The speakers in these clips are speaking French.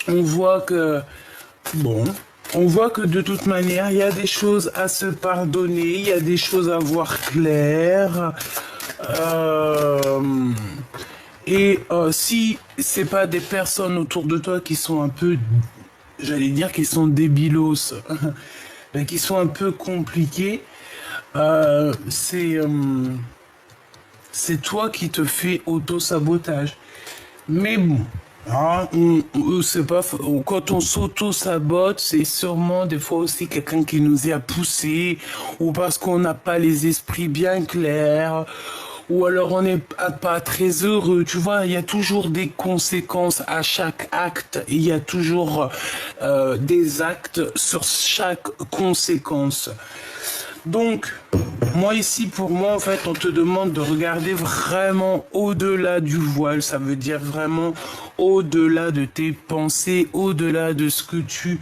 on voit que, bon, on voit que de toute manière, il y a des choses à se pardonner, il y a des choses à voir claires. Si c'est pas des personnes autour de toi qui sont un peu, j'allais dire, qui sont débilos, mais qui sont un peu compliquées, euh, c'est euh, c'est toi qui te fais auto-sabotage. Mais bon, hein, c'est pas, quand on s'auto-sabote, c'est sûrement des fois aussi quelqu'un qui nous y a poussé, ou parce qu'on n'a pas les esprits bien clairs, ou alors on n'est pas très heureux. Tu vois, il y a toujours des conséquences à chaque acte, il y a toujours des actes sur chaque conséquence. Donc, moi ici, pour moi, en fait, on te demande de regarder vraiment au-delà du voile. Ça veut dire vraiment au-delà de tes pensées, au-delà de ce que tu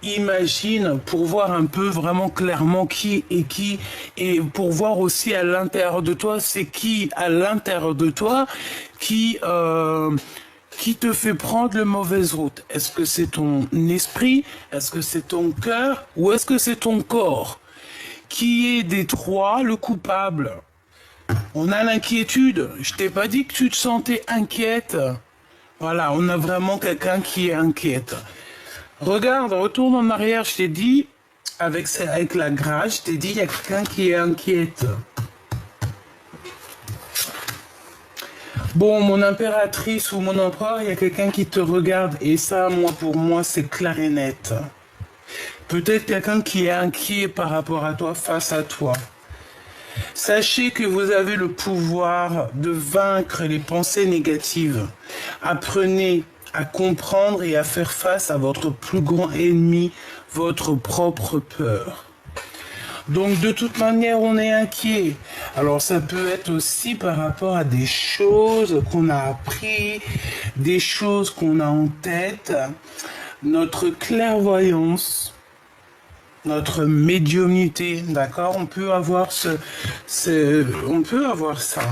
imagines, pour voir un peu vraiment clairement qui est qui, et pour voir aussi à l'intérieur de toi, c'est qui à l'intérieur de toi qui te fait prendre la mauvaise route. Est-ce que c'est ton esprit? Est-ce que c'est ton cœur? Ou est-ce que c'est ton corps? Qui est des trois le coupable? On a l'inquiétude. Je t'ai pas dit que tu te sentais inquiète. Voilà, on a vraiment quelqu'un qui est inquiète. Regarde, retourne en arrière, je t'ai dit, avec la grâce, je t'ai dit, il y a quelqu'un qui est inquiète. Bon, mon impératrice ou mon empereur, il y a quelqu'un qui te regarde. Et ça, moi, pour moi, c'est clair et net. Peut-être quelqu'un qui est inquiet par rapport à toi, face à toi. Sachez que vous avez le pouvoir de vaincre les pensées négatives. Apprenez à comprendre et à faire face à votre plus grand ennemi, votre propre peur. Donc de toute manière, on est inquiet. Alors ça peut être aussi par rapport à des choses qu'on a appris, des choses qu'on a en tête, notre clairvoyance, notre médiumnité, d'accord? On peut avoir on peut avoir ça,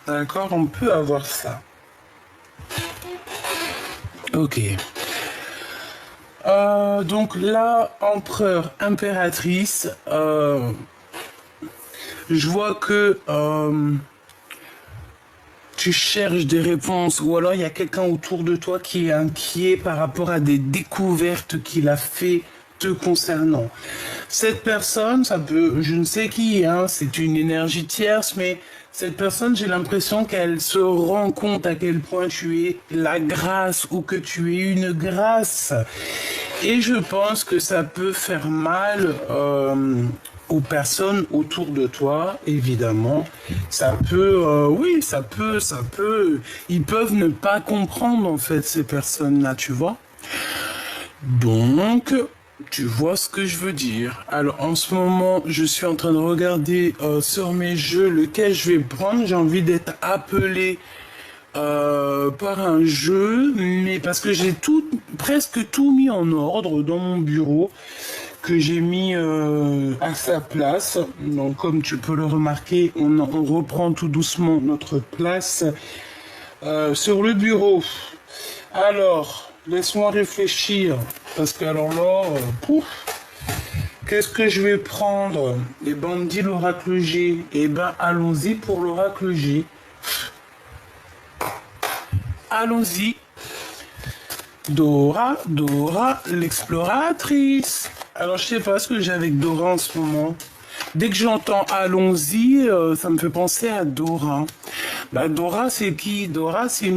d'accord? On peut avoir ça. Ok. Donc là, empereur, impératrice, je vois que tu cherches des réponses, ou alors il y a quelqu'un autour de toi qui est inquiet par rapport à des découvertes qu'il a fait te concernant. Cette personne, ça peut, je ne sais qui, hein, c'est une énergie tierce, mais cette personne, j'ai l'impression qu'elle se rend compte à quel point tu es la grâce ou que tu es une grâce. Et je pense que ça peut faire mal aux personnes autour de toi, évidemment. Ça peut, oui, ça peut. Ils peuvent ne pas comprendre en fait ces personnes-là, tu vois. Donc, tu vois ce que je veux dire. Alors, en ce moment, je suis en train de regarder sur mes jeux lequel je vais prendre. J'ai envie d'être appelé par un jeu, mais parce que j'ai presque tout mis en ordre dans mon bureau, que j'ai mis à sa place. Donc, comme tu peux le remarquer, on reprend tout doucement notre place sur le bureau. Alors, laisse-moi réfléchir, parce que alors là, pouf, qu'est-ce que je vais prendre? Les bandits, l'oracle G. Eh ben, allons-y pour l'oracle G. Allons-y. Dora, l'exploratrice. Alors, je sais pas ce que j'ai avec Dora en ce moment. Dès que j'entends allons-y, ça me fait penser à Dora. Bah, Dora, c'est qui? Dora, c'est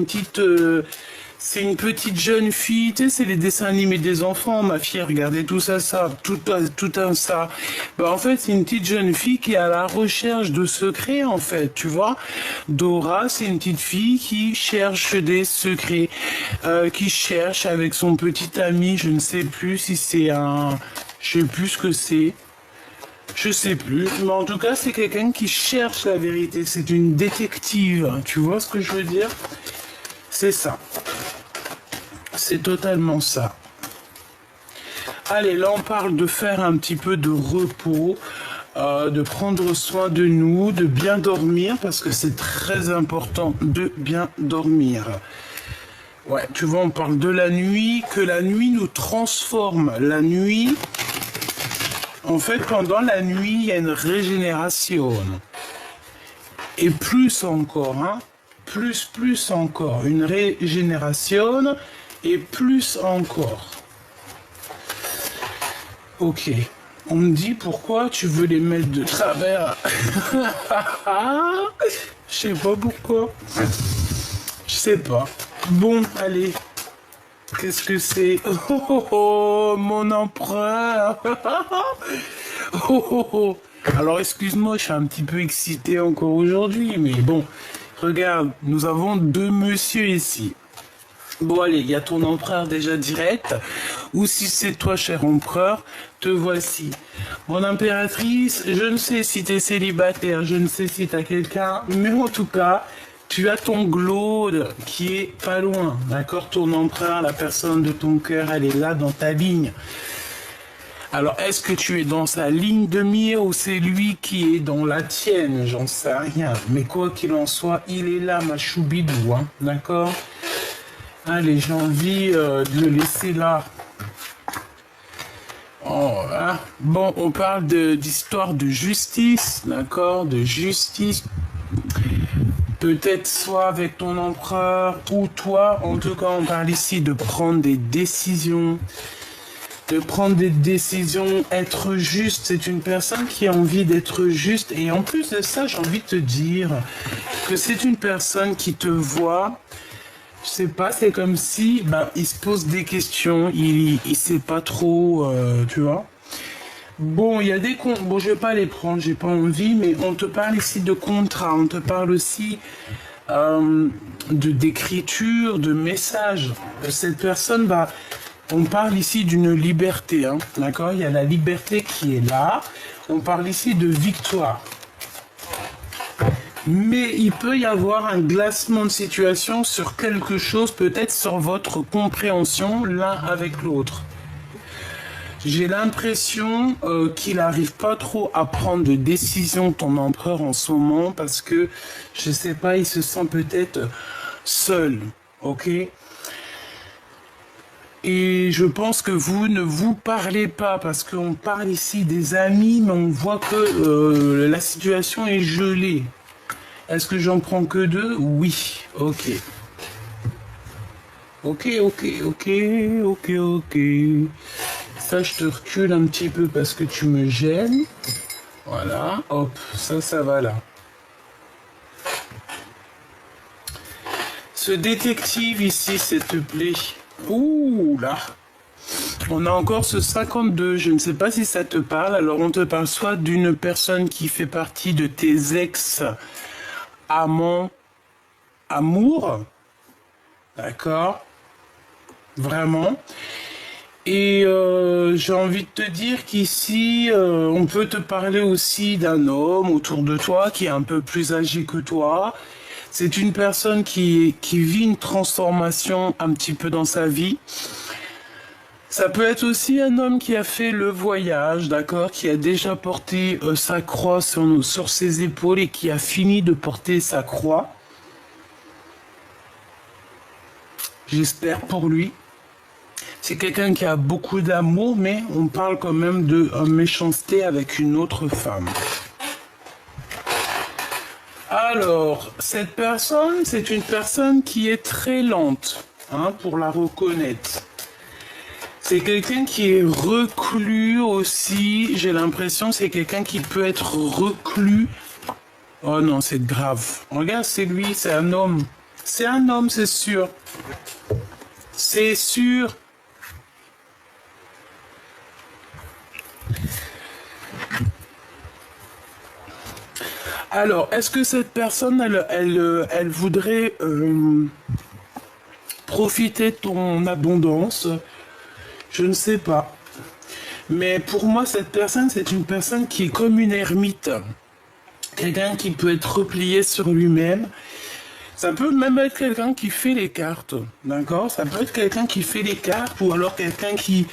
c'est une petite jeune fille, tu sais, c'est les dessins animés des enfants, ma fille, regardez tout ça, tout un ça. Bah, en fait, c'est une petite jeune fille qui est à la recherche de secrets, en fait, tu vois. Dora, c'est une petite fille qui cherche des secrets, qui cherche avec son petit ami, je ne sais plus si c'est je sais plus ce que c'est. Je sais plus, mais en tout cas, c'est quelqu'un qui cherche la vérité. C'est une détective. Tu vois ce que je veux dire? C'est ça. C'est totalement ça. Allez, là, on parle de faire un petit peu de repos, de prendre soin de nous, de bien dormir, parce que c'est très important de bien dormir. Ouais, tu vois, on parle de la nuit, que la nuit nous transforme. La nuit, en fait, pendant la nuit, il y a une régénération. Et plus encore, hein, plus encore. Une régénération et plus encore. Ok. On me dit pourquoi tu veux les mettre de travers. Je sais pas pourquoi. Je sais pas. Bon, allez. Qu'est-ce que c'est? Oh, oh, oh, mon empereur. Oh, oh, oh. Alors, excuse-moi, je suis un petit peu excité encore aujourd'hui, mais bon, regarde, nous avons deux messieurs ici. Bon, allez, il y a ton empereur déjà direct, ou si c'est toi, cher empereur, te voici. Mon impératrice, je ne sais si t'es célibataire, je ne sais si t'as quelqu'un, mais en tout cas, tu as ton Glaude qui est pas loin, d'accord? Ton empereur, la personne de ton cœur, elle est là dans ta ligne. Alors, est-ce que tu es dans sa ligne de mire ou c'est lui qui est dans la tienne? J'en sais rien. Mais quoi qu'il en soit, il est là, ma choubidou, hein, d'accord? Allez, j'ai envie de le laisser là. Oh, hein. Bon, on parle d'histoire de justice, d'accord? De justice. Peut-être soit avec ton empereur ou toi. En tout cas, on parle ici de prendre des décisions. De prendre des décisions, être juste. C'est une personne qui a envie d'être juste. Et en plus de ça, j'ai envie de te dire que c'est une personne qui te voit. Je sais pas, c'est comme si il se pose des questions, il sait pas trop, tu vois. Bon, il y a des comptes, bon, je vais pas les prendre, j'ai pas envie, mais on te parle ici de contrat, on te parle aussi d'écriture, de messages. Cette personne, on parle ici d'une liberté, hein, d'accord? Il y a la liberté qui est là. On parle ici de victoire. Mais il peut y avoir un glacement de situation sur quelque chose, peut-être sur votre compréhension l'un avec l'autre. J'ai l'impression qu'il n'arrive pas trop à prendre de décision, ton empereur, en ce moment, parce que, je sais pas, il se sent peut-être seul, ok? Et je pense que vous ne vous parlez pas, parce qu'on parle ici des amis, mais on voit que la situation est gelée. Est-ce que j'en prends que deux? Oui. Ok. Ok. Ça, je te recule un petit peu parce que tu me gênes. Voilà. Hop. Ça va là. Ce détective ici, s'il te plaît. Ouh là. On a encore ce 52. Je ne sais pas si ça te parle. Alors, on te parle soit d'une personne qui fait partie de tes ex amant, amour, d'accord, vraiment. Et j'ai envie de te dire qu'ici, on peut te parler aussi d'un homme autour de toi qui est un peu plus âgé que toi. C'est une personne qui vit une transformation un petit peu dans sa vie. Ça peut être aussi un homme qui a fait le voyage, d'accord, qui a déjà porté sa croix sur ses épaules et qui a fini de porter sa croix. J'espère pour lui. C'est quelqu'un qui a beaucoup d'amour, mais on parle quand même de méchanceté avec une autre femme. Alors, cette personne, c'est une personne qui est très lente, hein, pour la reconnaître. C'est quelqu'un qui est reclus aussi. J'ai l'impression que c'est quelqu'un qui peut être reclus. Oh non, c'est grave. Regarde, c'est lui, c'est un homme. C'est un homme, c'est sûr. C'est sûr. Alors, est-ce que cette personne, elle voudrait profiter de ton abondance? Je ne sais pas. Mais pour moi, cette personne, c'est une personne qui est comme une ermite. Quelqu'un qui peut être replié sur lui-même. Ça peut même être quelqu'un qui fait les cartes. D'accord? Ça peut être quelqu'un qui fait les cartes ou alors quelqu'un qui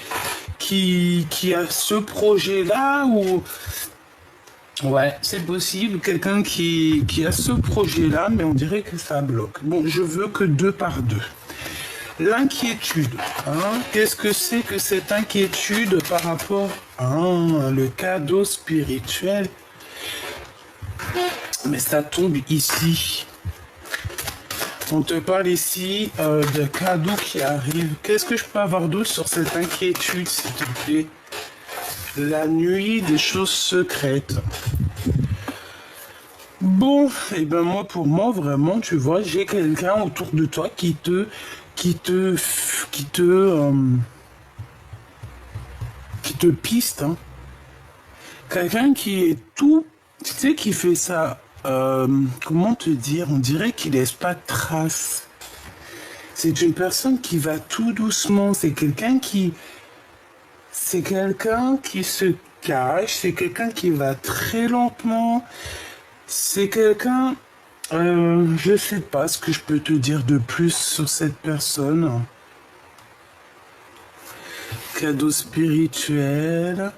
a ce projet-là ou... Ouais, c'est possible. Quelqu'un qui a ce projet-là, mais on dirait que ça bloque. Bon, je veux que 2 par 2. L'inquiétude. Hein? Qu'est-ce que c'est que cette inquiétude par rapport à le cadeau spirituel? Mais ça tombe ici. On te parle ici de cadeaux qui arrivent. Qu'est-ce que je peux avoir d'autre sur cette inquiétude, s'il te plaît? La nuit des choses secrètes. Bon, et ben moi, pour moi, vraiment, tu vois, j'ai quelqu'un autour de toi qui te piste, hein. Quelqu'un qui est tout, tu sais, qui fait ça, comment te dire, on dirait qu'il laisse pas de traces. C'est une personne qui va tout doucement, c'est quelqu'un qui se cache, c'est quelqu'un qui va très lentement, c'est quelqu'un, je sais pas ce que je peux te dire de plus sur cette personne. Cadeau spirituel.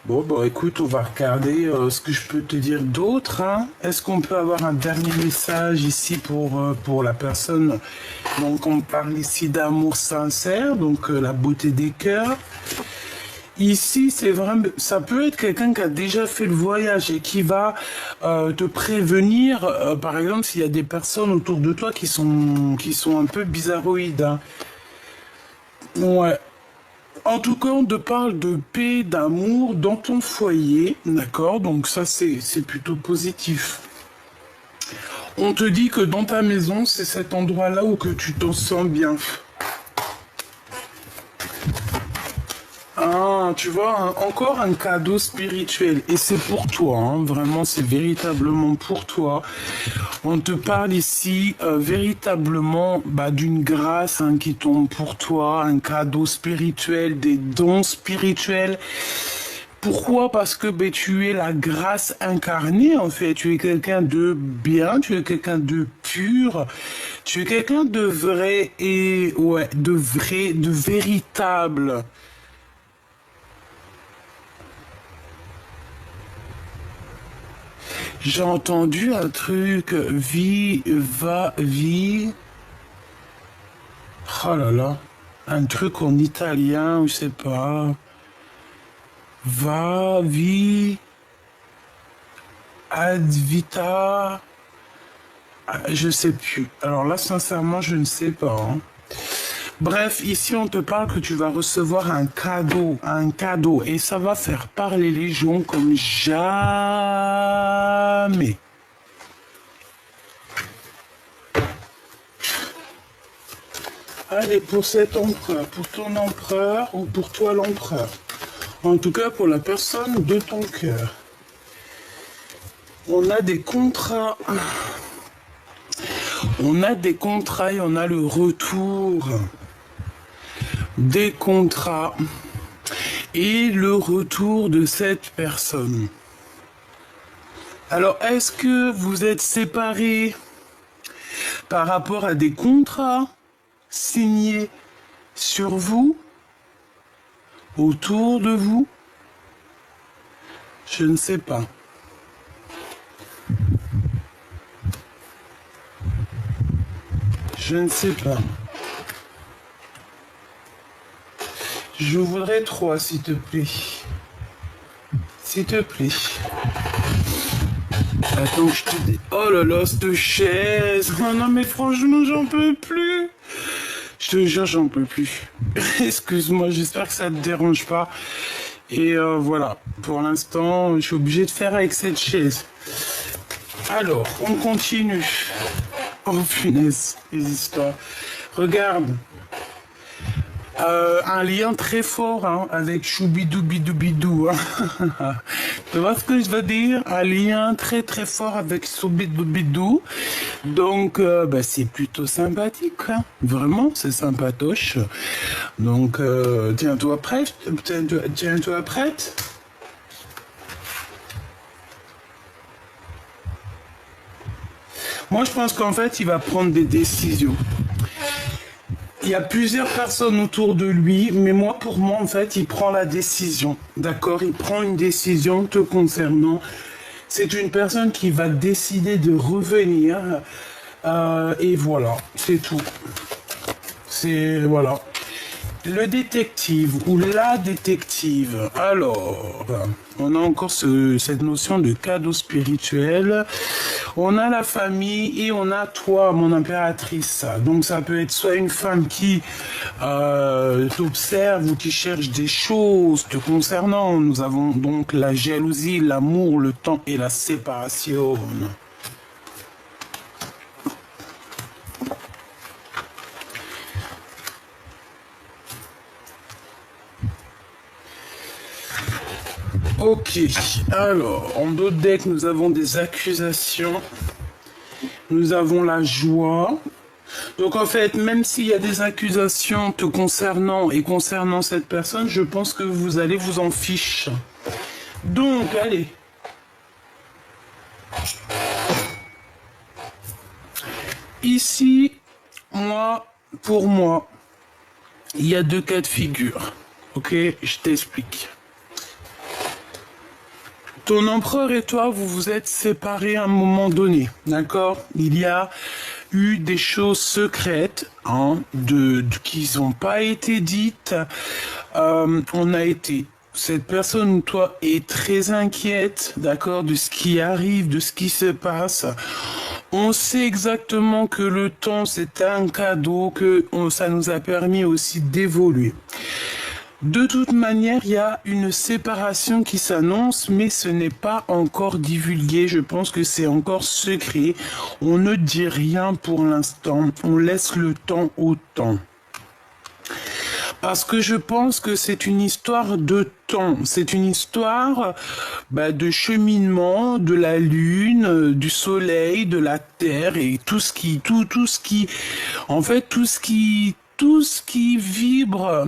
Bon, bah écoute, on va regarder ce que je peux te dire d'autre. Hein. Est-ce qu'on peut avoir un dernier message ici pour la personne? Donc, on parle ici d'amour sincère, donc la beauté des cœurs. Ici, c'est vraiment, ça peut être quelqu'un qui a déjà fait le voyage et qui va te prévenir, par exemple, s'il y a des personnes autour de toi qui sont un peu bizarroïdes. Hein. Ouais. En tout cas, on te parle de paix, d'amour dans ton foyer, d'accord? Donc ça, c'est plutôt positif. On te dit que dans ta maison, c'est cet endroit-là où que tu t'en sens bien. Ah, tu vois, encore un cadeau spirituel. Et c'est pour toi, hein, vraiment, c'est véritablement pour toi. On te parle ici véritablement d'une grâce qui tombe pour toi, un cadeau spirituel, des dons spirituels. Pourquoi? Parce que tu es la grâce incarnée, en fait. Tu es quelqu'un de bien, tu es quelqu'un de pur, tu es quelqu'un de vrai et, ouais, de vrai, de véritable. J'ai entendu un truc, vie, va, vie. Oh là là, un truc en italien, je sais pas. Va, vie, ad vita. Je sais plus. Alors là, sincèrement, je ne sais pas. Hein. Bref, ici, on te parle que tu vas recevoir un cadeau. Et ça va faire parler les gens comme jamais. Allez, pour cet empereur, pour ton empereur ou pour toi l'empereur. En tout cas, pour la personne de ton cœur. On a des contrats. On a des contrats et on a le retour des contrats et le retour de cette personne. Alors, est-ce que vous êtes séparés par rapport à des contrats signés sur vous, autour de vous? Je ne sais pas. Je ne sais pas. Je voudrais 3, s'il te plaît. S'il te plaît. Attends, je te dis... Oh là là, cette chaise. Oh non, mais franchement, j'en peux plus. Je te jure, j'en peux plus. Excuse-moi, j'espère que ça te dérange pas. Et voilà, pour l'instant, je suis obligé de faire avec cette chaise. Alors, on continue. Oh punaise, les histoires. Regarde. Un lien très fort avec Choubidoubidou. Hein. Tu vois ce que je veux dire? Un lien très très fort avec Choubidoubidou. Donc, c'est plutôt sympathique. Hein. Vraiment, c'est sympatoche. Donc, tiens-toi prête. Tiens-toi prête. Moi, je pense qu'en fait, il va prendre des décisions. Il y a plusieurs personnes autour de lui, mais pour moi, en fait, il prend la décision. D'accord? Il prend une décision te concernant. C'est une personne qui va décider de revenir. Et voilà, c'est tout. c'est... Voilà. Le détective ou la détective. Alors, on a encore cette notion de cadeau spirituel. On a la famille et on a toi, mon impératrice. Donc ça peut être soit une femme qui t'observe ou qui cherche des choses te concernant. Nous avons donc la jalousie, l'amour, le temps et la séparation. Ok, alors, en d'autres decks, nous avons des accusations, nous avons la joie. Donc en fait, même s'il y a des accusations te concernant et concernant cette personne, je pense que vous allez vous en ficher. Donc, allez. Ici, pour moi, il y a deux cas de figure. Ok, je t'explique. Ton empereur et toi, vous vous êtes séparés à un moment donné, d'accord? Il y a eu des choses secrètes qui n'ont pas été dites. Cette personne, toi, est très inquiète, d'accord, de ce qui arrive, de ce qui se passe. On sait exactement que le temps, c'est un cadeau, ça nous a permis aussi d'évoluer. De toute manière, il y a une séparation qui s'annonce, mais ce n'est pas encore divulgué. Je pense que c'est encore secret. On ne dit rien pour l'instant. On laisse le temps au temps. Parce que je pense que c'est une histoire de temps. C'est une histoire de cheminement, de la lune, du soleil, de la terre et tout ce qui vibre.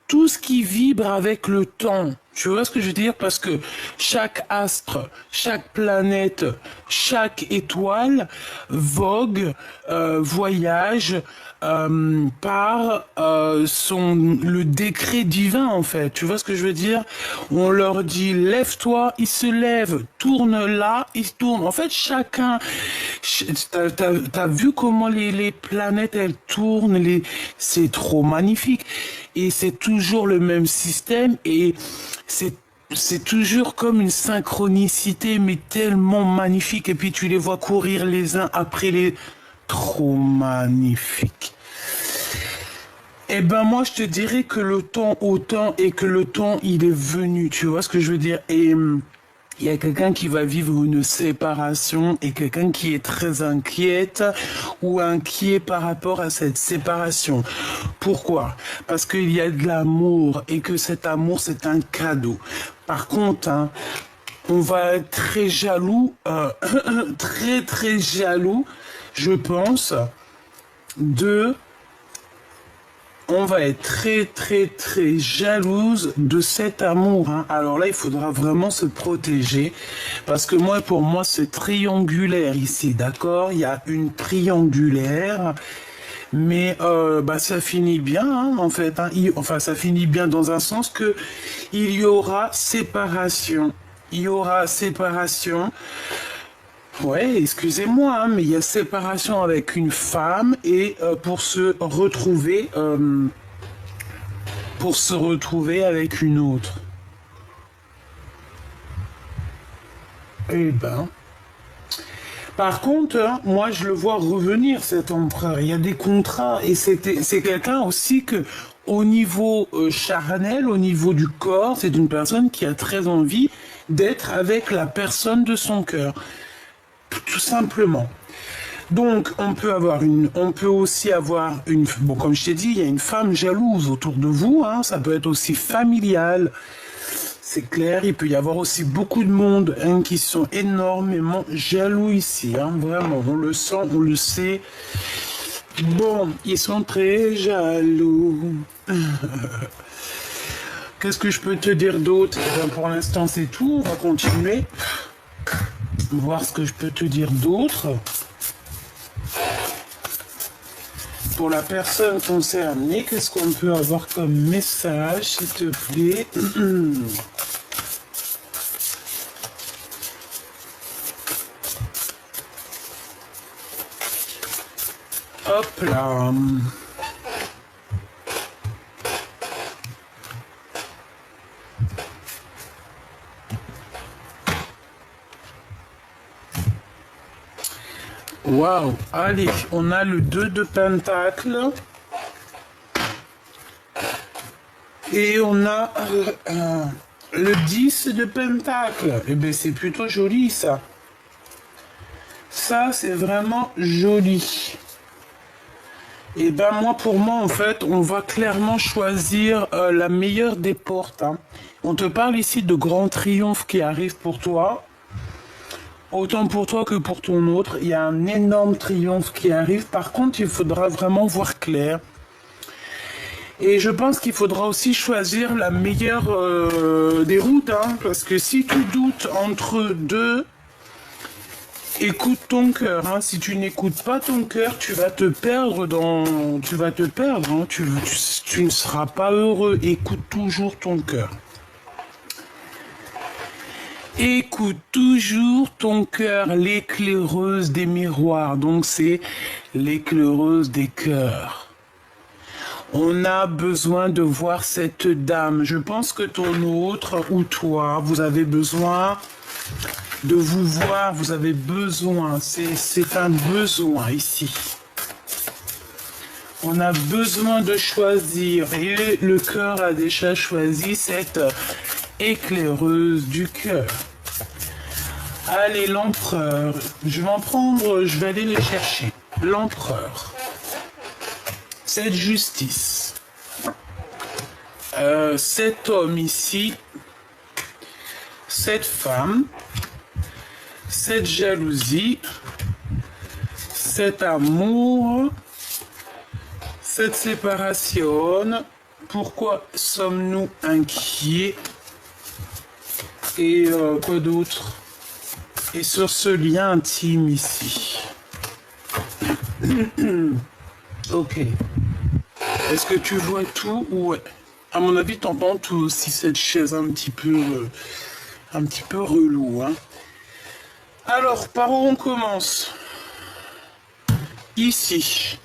Tout ce qui vibre avec le temps. Tu vois ce que je veux dire? Parce que chaque astre, chaque planète, chaque étoile vogue, voyage par le décret divin en fait. Tu vois ce que je veux dire? On leur dit lève-toi, ils se lèvent, tourne là, ils tournent. En fait, chacun, t'as vu comment les planètes elles tournent, c'est trop magnifique. Et c'est toujours le même système et c'est toujours comme une synchronicité, mais tellement magnifique. Et puis tu les vois courir les uns après les... Trop magnifique. Eh ben moi je te dirais que le temps autant et que le temps il est venu. Tu vois ce que je veux dire? Et il y a quelqu'un qui va vivre une séparation et quelqu'un qui est très inquiète ou inquiet par rapport à cette séparation. Pourquoi? Parce qu'il y a de l'amour et que cet amour, c'est un cadeau. Par contre, on va être très jaloux, très très jaloux, je pense, on va être très très très jalouse de cet amour. Alors là, il faudra vraiment se protéger parce que pour moi, c'est triangulaire ici, d'accord? Il y a une triangulaire, mais ça finit bien en fait. Ça finit bien dans un sens que il y aura séparation. Il y aura séparation. Ouais, excusez-moi, mais il y a séparation avec une femme et pour se retrouver avec une autre. Eh ben. Par contre, moi je le vois revenir cet empereur. Il y a des contrats et c'est quelqu'un aussi que au niveau charnel, au niveau du corps, c'est une personne qui a très envie d'être avec la personne de son cœur. Tout simplement. Donc, on peut aussi avoir comme je t'ai dit, il y a une femme jalouse autour de vous, ça peut être aussi familial. C'est clair, il peut y avoir aussi beaucoup de monde qui sont énormément jaloux ici, vraiment, on le sent, on le sait. Bon, ils sont très jaloux. Qu'est-ce que je peux te dire d'autre? Pour l'instant, c'est tout, on va continuer. Voir ce que je peux te dire d'autre. Pour la personne concernée, qu'est-ce qu'on peut avoir comme message, s'il te plaît? Hop là. Waouh. Allez, on a le 2 de pentacle. Et on a le 10 de pentacle. Eh bien, c'est plutôt joli, ça. Ça, c'est vraiment joli. Et ben moi, pour moi, en fait, on va clairement choisir la meilleure des portes. Hein. On te parle ici de grands triomphes qui arrivent pour toi. Autant pour toi que pour ton autre. Il y a un énorme triomphe qui arrive. Par contre, il faudra vraiment voir clair. Et je pense qu'il faudra aussi choisir la meilleure des routes. Hein, parce que si tu doutes entre deux... Écoute ton cœur, hein. Si tu n'écoutes pas ton cœur, tu vas te perdre dans... Tu vas te perdre, hein. Tu ne seras pas heureux. Écoute toujours ton cœur. Écoute toujours ton cœur, l'éclaireuse des miroirs. Donc c'est l'éclaireuse des cœurs. On a besoin de voir cette dame. Je pense que ton autre ou toi, vous avez besoin... de vous voir, vous avez besoin, c'est un besoin ici. On a besoin de choisir et le cœur a déjà choisi cette éclaireuse du cœur. Allez, l'empereur, je vais en prendre, je vais aller les chercher. L'empereur, cette justice, cet homme ici, cette femme, cette jalousie, cet amour, cette séparation. Pourquoi sommes-nous inquiets? Et quoi d'autre? Et sur ce lien intime ici. Ok. Est-ce que tu vois tout? Ouais. À mon avis, t'entends tout aussi cette chaise un petit peu relou, hein. Alors, par où on commence? Ici.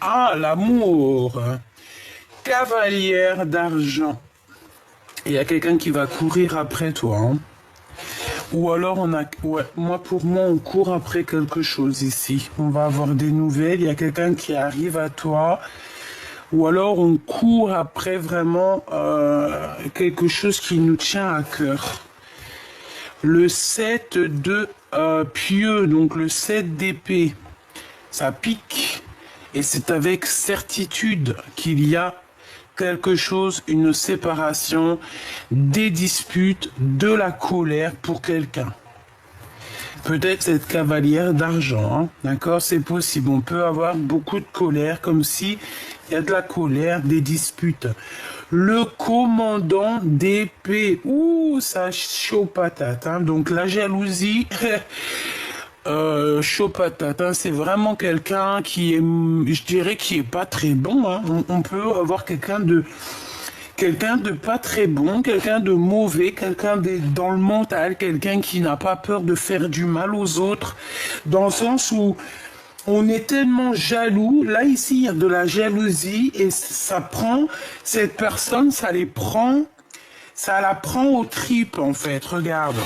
Ah, l'amour. Cavalière d'argent. Il y a quelqu'un qui va courir après toi. Hein. Ou alors on a... Ouais, pour moi, on court après quelque chose ici. On va avoir des nouvelles. Il y a quelqu'un qui arrive à toi. Ou alors on court après vraiment quelque chose qui nous tient à cœur. Le 7 de pieux, donc le 7 d'épée, ça pique. Et c'est avec certitude qu'il y a quelque chose, une séparation, des disputes, de la colère pour quelqu'un. Peut-être cette cavalière d'argent, hein, d'accord, c'est possible. On peut avoir beaucoup de colère, comme si il y a de la colère, des disputes. Le commandant d'épée, ouh, ça chaud patate. Hein. Donc la jalousie, chaud patate. Hein. C'est vraiment quelqu'un qui est, je dirais, qui est pas très bon. Hein. On peut avoir quelqu'un de pas très bon, quelqu'un de mauvais, quelqu'un dans le mental, quelqu'un qui n'a pas peur de faire du mal aux autres, dans le sens où on est tellement jaloux. Là, ici, il y a de la jalousie et ça prend cette personne, ça la prend aux tripes, en fait. Regarde.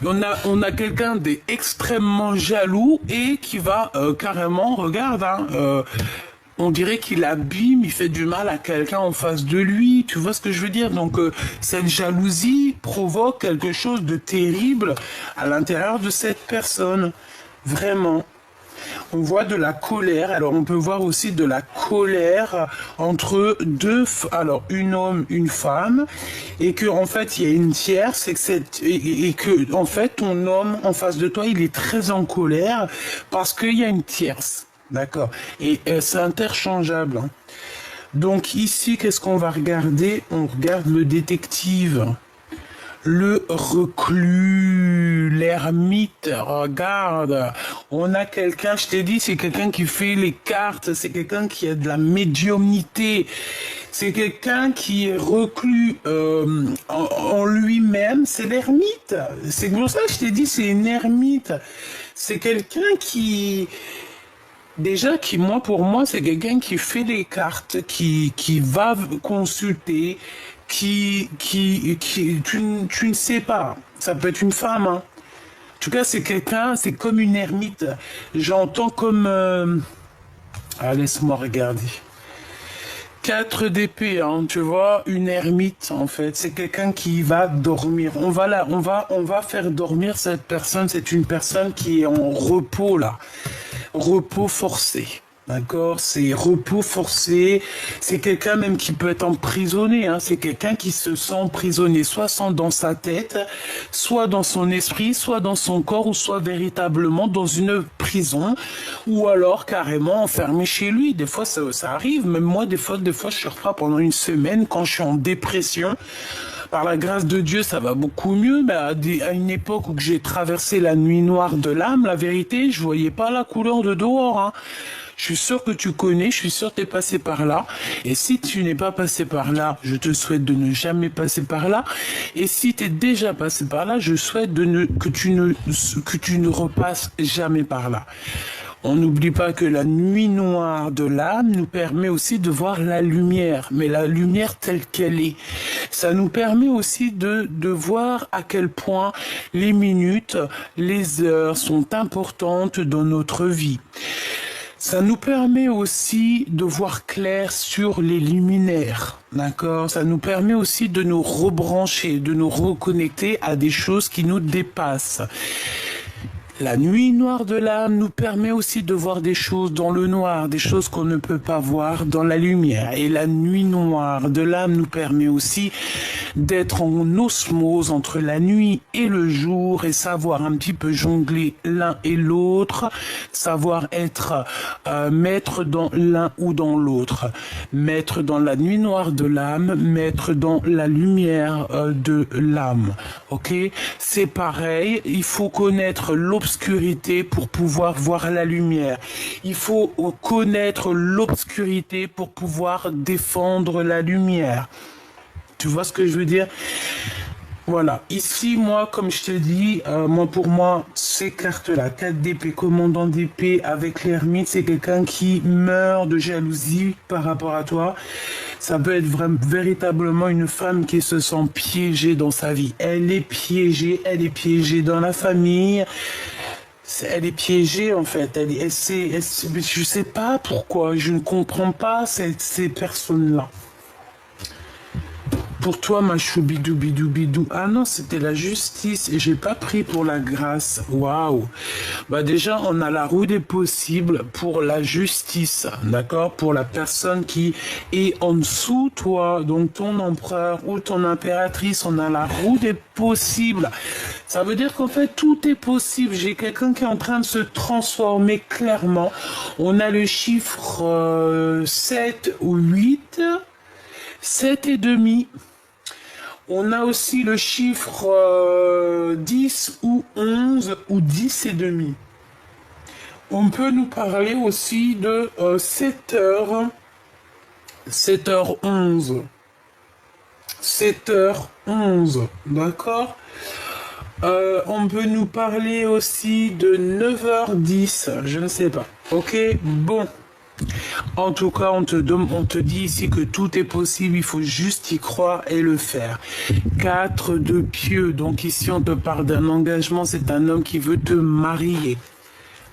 On a quelqu'un d'extrêmement jaloux et qui va carrément, regarde, hein, on dirait qu'il abîme, il fait du mal à quelqu'un en face de lui. Tu vois ce que je veux dire? Donc, cette jalousie provoque quelque chose de terrible à l'intérieur de cette personne. Vraiment. On voit de la colère. Alors, on peut voir aussi de la colère entre deux, alors, un homme, une femme, et que, en fait, il y a une tierce, et que, en fait, ton homme en face de toi, il est très en colère parce qu'il y a une tierce. D'accord. Et c'est interchangeable. Hein. Donc, ici, qu'est-ce qu'on va regarder? On regarde le détective. Le reclus, l'ermite, regarde, on a quelqu'un, je t'ai dit, c'est quelqu'un qui fait les cartes, c'est quelqu'un qui a de la médiumnité, c'est quelqu'un qui est reclus en lui-même, c'est l'ermite. C'est pour ça que je t'ai dit, c'est une ermite. C'est quelqu'un qui... Déjà, pour moi, c'est quelqu'un qui fait les cartes, qui va consulter, tu ne sais pas. Ça peut être une femme, hein. tout cas, c'est quelqu'un, c'est comme une ermite. J'entends comme... Ah, laisse-moi regarder. 4 d'épée, hein, tu vois, une ermite en fait, c'est quelqu'un qui va dormir. On va faire dormir cette personne. C'est une personne qui est en repos là, repos forcé. D'accord, c'est repos forcé. C'est quelqu'un même qui peut être emprisonné. Hein. C'est quelqu'un qui se sent emprisonné, soit dans sa tête, soit dans son esprit, soit dans son corps, ou soit véritablement dans une prison, ou alors carrément enfermé chez lui. Des fois, ça arrive. Même moi, des fois, je surprends pendant une semaine quand je suis en dépression. Par la grâce de Dieu, ça va beaucoup mieux, mais à une époque où j'ai traversé la nuit noire de l'âme, la vérité, je voyais pas la couleur de dehors. Hein. Je suis sûr que tu connais, je suis sûr que tu es passé par là. Et si tu n'es pas passé par là, je te souhaite de ne jamais passer par là. Et si tu es déjà passé par là, je souhaite que tu ne repasses jamais par là. On n'oublie pas que la nuit noire de l'âme nous permet aussi de voir la lumière, mais la lumière telle qu'elle est. Ça nous permet aussi de voir à quel point les minutes, les heures sont importantes dans notre vie. Ça nous permet aussi de voir clair sur les luminaires, d'accord? Ça nous permet aussi de nous rebrancher, de nous reconnecter à des choses qui nous dépassent. La nuit noire de l'âme nous permet aussi de voir des choses dans le noir, des choses qu'on ne peut pas voir dans la lumière. Et la nuit noire de l'âme nous permet aussi d'être en osmose entre la nuit et le jour et savoir un petit peu jongler l'un et l'autre, savoir être maître dans l'un ou dans l'autre, maître dans la nuit noire de l'âme, maître dans la lumière de l'âme. Ok, c'est pareil, il faut connaître l'obscurité pour pouvoir voir la lumière. Il faut connaître l'obscurité pour pouvoir défendre la lumière. Tu vois ce que je veux dire? Voilà. Ici, moi, comme je te dis, pour moi, ces cartes-là, 4 d'épée, commandant d'épée avec l'ermite, c'est quelqu'un qui meurt de jalousie par rapport à toi. Ça peut être véritablement une femme qui se sent piégée dans sa vie. Elle est piégée dans la famille. Elle est piégée en fait. Je sais pas pourquoi. Je ne comprends pas ces personnes-là. Pour toi, ma choubidou bidou bidou. Ah non, c'était la justice et j'ai pas pris pour la grâce. Waouh. Bah déjà, on a la roue des possibles pour la justice, d'accord? Pour la personne qui est en dessous toi, donc ton empereur ou ton impératrice, on a la roue des possibles. Ça veut dire qu'en fait, tout est possible. J'ai quelqu'un qui est en train de se transformer clairement. On a le chiffre 7 ou 8, 7 et demi. On a aussi le chiffre 10 ou 11 ou 10 et demi. On peut nous parler aussi de 7h11. 7h11, d'accord? On peut nous parler aussi de 9h10, je ne sais pas. Ok, bon. En tout cas, on te dit ici que tout est possible, il faut juste y croire et le faire. 4 de pieux, donc ici on te parle d'un engagement, c'est un homme qui veut te marier.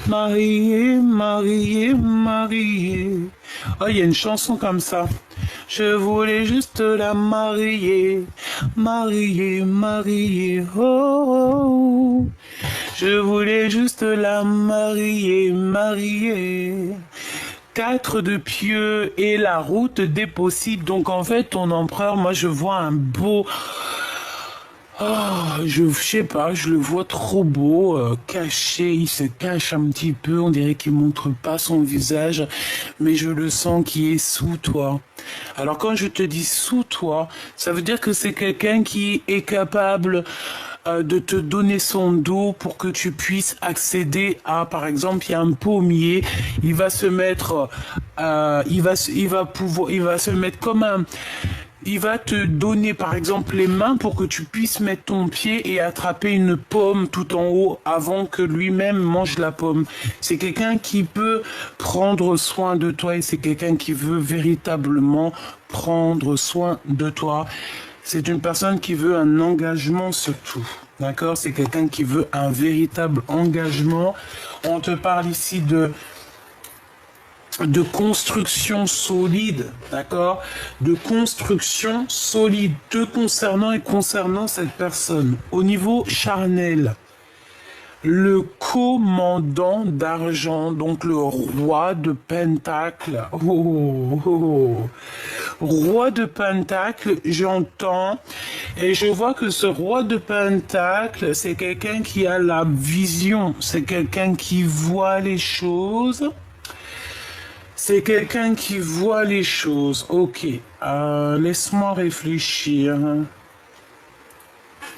Marier, marier, marier. Oh, il y a une chanson comme ça. Je voulais juste la marier, marier, marier, oh, oh. Je voulais juste la marier, marier. 4 de pieux et la route des possibles. Donc en fait, ton empereur, moi je vois un beau... Oh, je sais pas, je le vois trop beau, caché, il se cache un petit peu, on dirait qu'il montre pas son visage, mais je le sens qui est sous toi. Alors quand je te dis sous toi, ça veut dire que c'est quelqu'un qui est capable de te donner son dos pour que tu puisses accéder à, par exemple, il y a un pommier, il va se mettre, il va se mettre comme un... Il va te donner par exemple les mains pour que tu puisses mettre ton pied et attraper une pomme tout en haut avant que lui-même mange la pomme. C'est quelqu'un qui peut prendre soin de toi et c'est quelqu'un qui veut véritablement prendre soin de toi. C'est une personne qui veut un engagement surtout. D'accord? C'est quelqu'un qui veut un véritable engagement. On te parle ici de construction solide, d'accord? De construction solide te concernant et concernant cette personne. Au niveau charnel, le commandant d'argent, donc le roi de pentacle. Oh, oh, oh. Roi de pentacle, j'entends, et je vois que ce roi de pentacle, c'est quelqu'un qui a la vision, c'est quelqu'un qui voit les choses. C'est quelqu'un qui voit les choses. Ok. Laisse-moi réfléchir.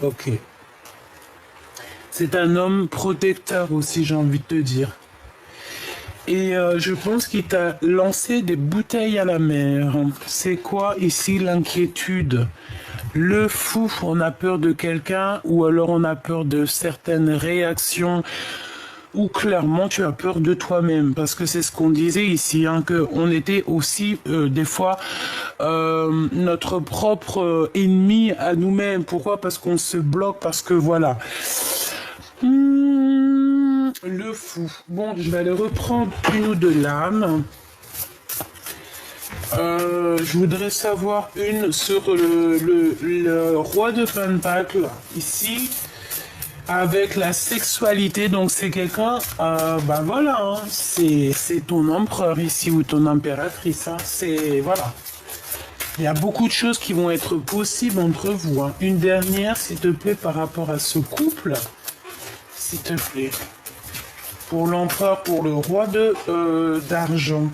Ok. C'est un homme protecteur aussi, j'ai envie de te dire. Et je pense qu'il t'a lancé des bouteilles à la mer. C'est quoi ici l'inquiétude? Le fou, on a peur de quelqu'un ou alors on a peur de certaines réactions ou clairement tu as peur de toi-même, parce que c'est ce qu'on disait ici, hein, qu'on était aussi des fois notre propre ennemi à nous-mêmes. Pourquoi? Parce qu'on se bloque, parce que voilà. Le fou. Bon, je vais aller reprendre une ou deux lames. Je voudrais savoir une sur le roi de pentacle ici. Avec la sexualité, donc c'est quelqu'un, ben voilà, hein, c'est ton empereur ici ou ton impératrice, hein, c'est, voilà. Il y a beaucoup de choses qui vont être possibles entre vous. Hein. Une dernière, s'il te plaît, par rapport à ce couple, s'il te plaît. Pour l'empereur, pour le roi d'argent.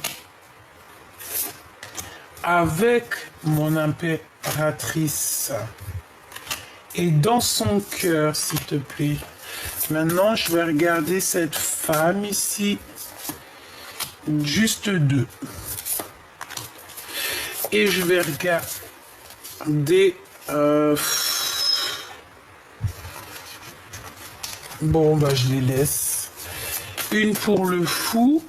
Avec mon impératrice. Et dans son cœur, s'il te plaît. Maintenant, je vais regarder cette femme ici. Juste deux. Et je vais regarder... Bon, bah je les laisse. Une pour le fou.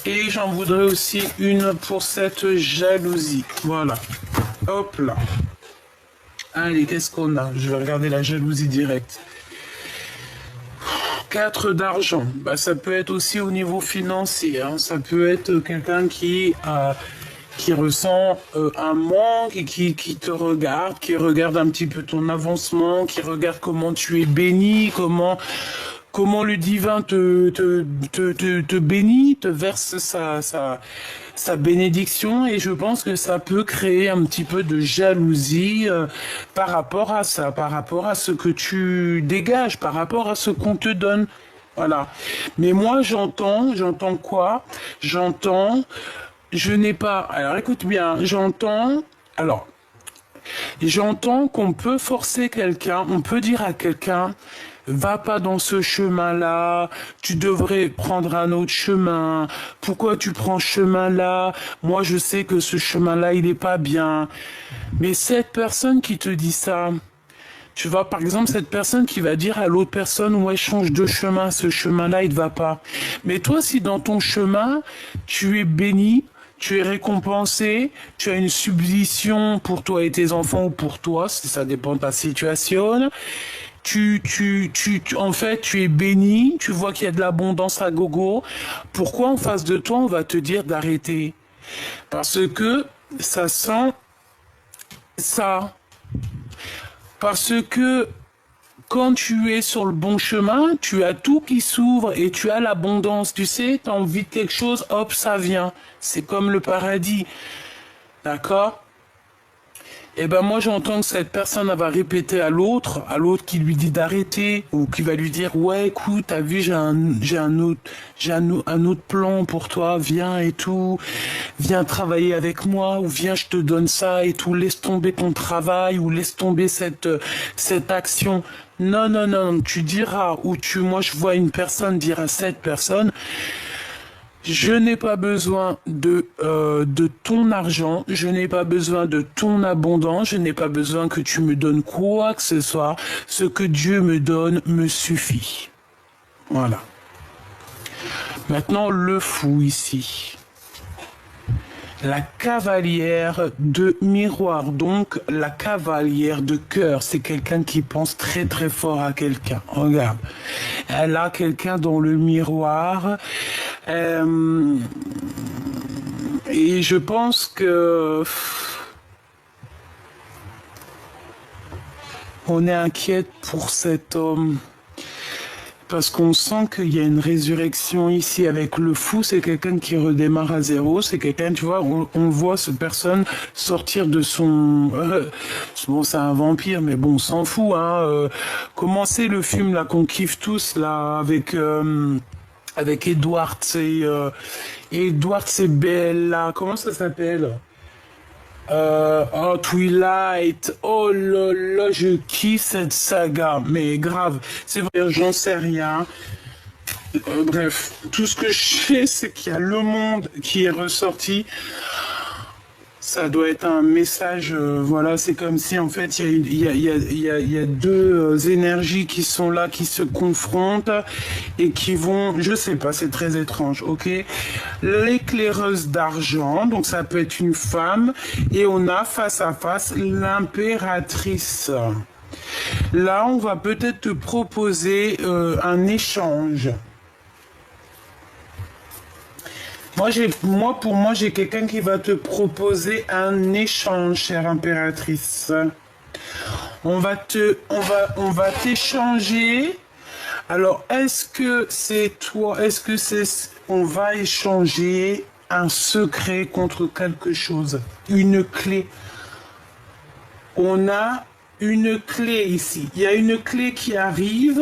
Et j'en voudrais aussi une pour cette jalousie. Voilà. Hop là. Allez, qu'est-ce qu'on a? Je vais regarder la jalousie directe. 4 d'argent. Bah, ça peut être aussi au niveau financier. Hein. Ça peut être quelqu'un qui ressent un manque et qui te regarde, qui regarde un petit peu ton avancement, qui regarde comment tu es béni, comment le divin te bénit, te verse sa bénédiction, et je pense que ça peut créer un petit peu de jalousie par rapport à ça, par rapport à ce que tu dégages, par rapport à ce qu'on te donne. Voilà. Mais moi, j'entends quoi? Je n'ai pas... Alors, écoute bien, j'entends qu'on peut forcer quelqu'un, on peut dire à quelqu'un, va pas dans ce chemin-là, tu devrais prendre un autre chemin, pourquoi tu prends ce chemin-là? Moi, je sais que ce chemin-là, il est pas bien. Mais cette personne qui te dit ça, tu vois, par exemple, cette personne qui va dire à l'autre personne, ouais, change de chemin, ce chemin-là, il ne va pas. Mais toi, si dans ton chemin, tu es béni, tu es récompensé, tu as une subvention pour toi et tes enfants ou pour toi, si ça dépend de ta situation. En fait, tu es béni, tu vois qu'il y a de l'abondance à gogo. Pourquoi en face de toi, on va te dire d'arrêter? Parce que ça sent ça. Parce que quand tu es sur le bon chemin, tu as tout qui s'ouvre et tu as l'abondance. Tu sais, tu as envie de quelque chose, hop, ça vient. C'est comme le paradis. D'accord? Et ben moi j'entends que cette personne va répéter à l'autre qui lui dit d'arrêter, ou qui va lui dire ouais écoute, t'as vu, j'ai un autre plan pour toi, viens et tout, viens travailler avec moi, ou viens je te donne ça et tout, laisse tomber ton travail, ou laisse tomber cette action. Non, tu diras, moi je vois une personne dire à cette personne, je n'ai pas besoin de ton argent, je n'ai pas besoin de ton abondance, je n'ai pas besoin que tu me donnes quoi que ce soit. Ce que Dieu me donne me suffit. Voilà. Maintenant, le fou ici. la cavalière de miroir, donc la cavalière de cœur. C'est quelqu'un qui pense très très fort à quelqu'un. Regarde, elle a quelqu'un dans le miroir. Et je pense que on est inquiète pour cet homme. Parce qu'on sent qu'il y a une résurrection ici avec le fou, c'est quelqu'un qui redémarre à zéro, c'est quelqu'un, tu vois, on voit cette personne sortir de son... bon, c'est un vampire, mais bon, on s'en fout, hein. Comment c'est le film, là, qu'on kiffe tous, là, avec Edward, c'est... Edward, c'est Bella, comment ça s'appelle? Oh, Twilight, oh là là, je kiffe cette saga, mais grave, c'est vrai, j'en sais rien. Bref, tout ce que je sais, c'est qu'il y a le monde qui est ressorti. Ça doit être un message, voilà, c'est comme si en fait il y a deux énergies qui sont là, qui se confrontent et qui vont, je sais pas, c'est très étrange, ok. L'éclaireuse d'argent, donc ça peut être une femme, et on a face à face l'impératrice. Là, on va peut-être te proposer un échange. Pour moi, j'ai quelqu'un qui va te proposer un échange, chère impératrice. On va t'échanger. Alors, est-ce que c'est toi, on va échanger un secret contre quelque chose, une clé. On a une clé ici. Il y a une clé qui arrive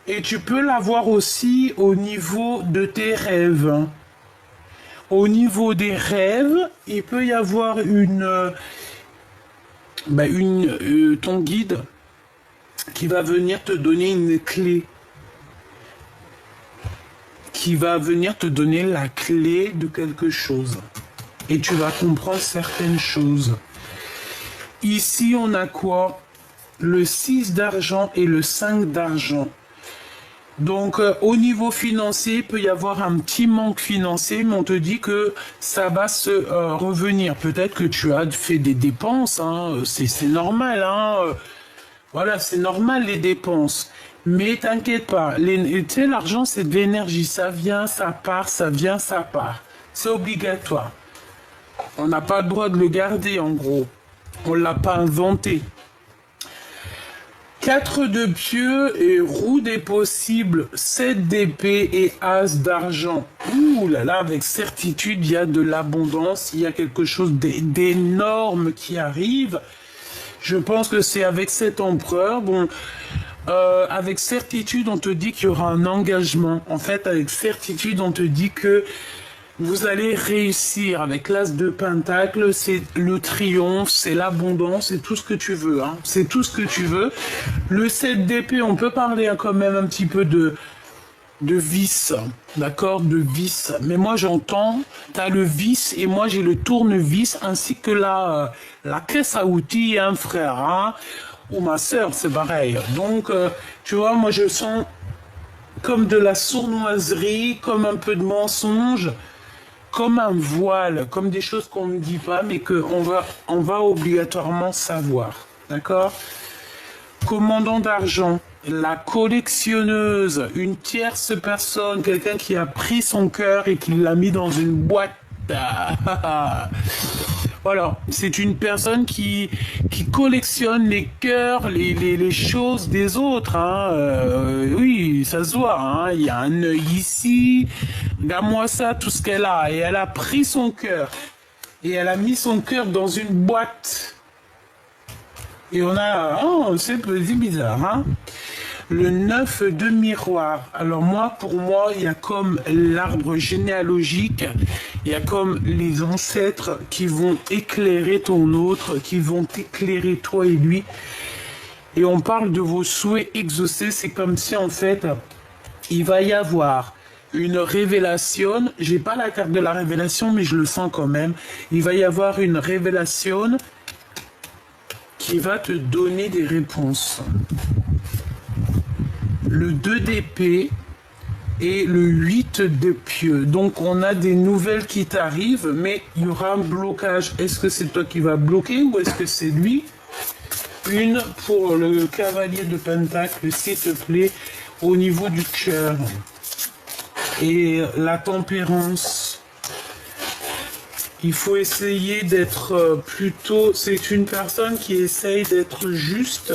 et tu peux l'avoir aussi au niveau de tes rêves. Au niveau des rêves, il peut y avoir ton guide qui va venir te donner une clé. Qui va venir te donner la clé de quelque chose. Et tu vas comprendre certaines choses. Ici, on a quoi? Le 6 d'argent et le 5 d'argent. Donc, au niveau financier, il peut y avoir un petit manque financier, mais on te dit que ça va se revenir. Peut-être que tu as fait des dépenses, hein, c'est normal, hein. Voilà, c'est normal les dépenses. Mais t'inquiète pas, tu sais, l'argent, c'est de l'énergie. Ça vient, ça part, ça vient, ça part. C'est obligatoire. On n'a pas le droit de le garder, en gros. On l'a pas inventé. 4 de pieux et roue des possibles, 7 d'épée et as d'argent. Ouh là là, avec certitude, il y a de l'abondance, il y a quelque chose d'énorme qui arrive. Je pense que c'est avec cet empereur. Bon, avec certitude, on te dit qu'il y aura un engagement. En fait, avec certitude, on te dit que vous allez réussir. Avec l'as de pentacle, c'est le triomphe, c'est l'abondance, c'est tout ce que tu veux. Hein. C'est tout ce que tu veux. Le 7 d'épée, on peut parler quand même un petit peu de vis, d'accord, de vis. Mais moi j'entends, tu as le vis et moi j'ai le tournevis ainsi que la caisse à outils, un frère, hein, ou ma sœur, c'est pareil. Donc, tu vois, moi je sens comme de la sournoiserie, comme un peu de mensonge, comme un voile, comme des choses qu'on ne dit pas, mais qu'on va obligatoirement savoir, d'accord? Commandant d'argent, la collectionneuse, une tierce personne, quelqu'un qui a pris son cœur et qui l'a mis dans une boîte. Voilà, c'est une personne qui collectionne les cœurs, les choses des autres. Hein. Oui, ça se voit. Hein. Il y a un œil ici. Regarde-moi ça, tout ce qu'elle a. Et elle a pris son cœur. Et elle a mis son cœur dans une boîte. Et on a... Oh, c'est bizarre, hein. Le 9 de miroir. Alors moi, pour moi, il y a comme l'arbre généalogique, il y a comme les ancêtres qui vont éclairer ton autre, qui vont t'éclairer toi et lui. Et on parle de vos souhaits exaucés. C'est comme si, en fait, il va y avoir une révélation. J'ai pas la carte de la révélation, mais je le sens quand même. Il va y avoir une révélation qui va te donner des réponses. Le 2 d'épée, et le 8 de pieux. Donc on a des nouvelles qui t'arrivent, mais il y aura un blocage. Est-ce que c'est toi qui vas bloquer ou est-ce que c'est lui? Une pour le cavalier de pentacle, s'il te plaît, au niveau du cœur. Et la tempérance. Il faut essayer d'être plutôt... C'est une personne qui essaye d'être juste.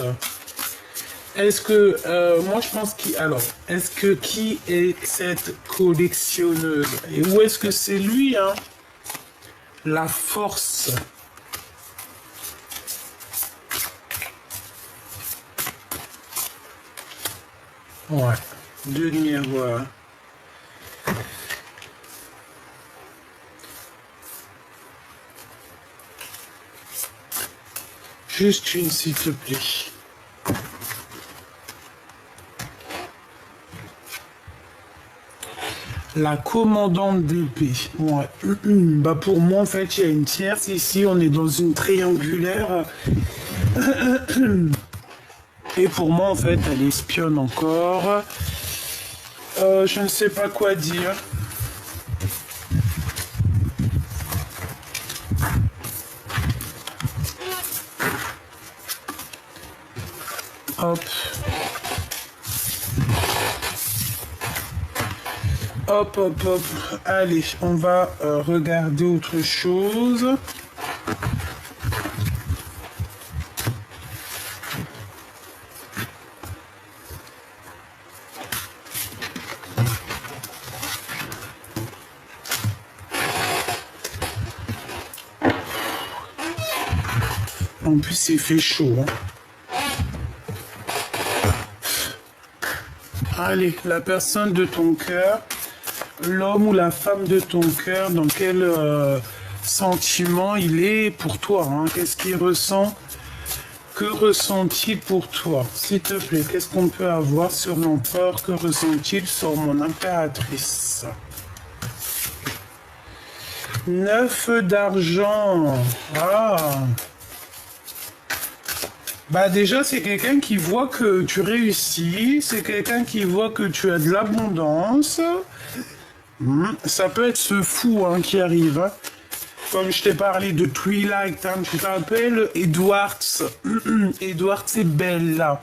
Est-ce que... moi, je pense qu'il... Alors, est-ce que qui est cette collectionneuse? Et où est-ce que c'est lui, hein? La force. Ouais. Deux miroirs. Juste une, s'il te plaît. La commandante d'épée. Ouais. Bah pour moi, en fait, il y a une tierce ici. On est dans une triangulaire. Et pour moi, en fait, elle espionne encore. Je ne sais pas quoi dire. Hop. Hop, hop, hop. Allez, on va regarder autre chose. En plus, il fait chaud. Hein. Allez, la personne de ton cœur, l'homme ou la femme de ton cœur, dans quel sentiment il est pour toi, hein? Qu'est-ce qu'il ressent? Que ressent-il pour toi? S'il te plaît, qu'est-ce qu'on peut avoir sur l'empereur? Que ressent-il sur mon impératrice? 9 d'argent. Ah. Bah déjà, c'est quelqu'un qui voit que tu réussis, c'est quelqu'un qui voit que tu as de l'abondance. Ça peut être ce fou hein, qui arrive. Hein. Comme je t'ai parlé de Twilight, hein, tu te rappelles Edwards. Edwards c'est belle là.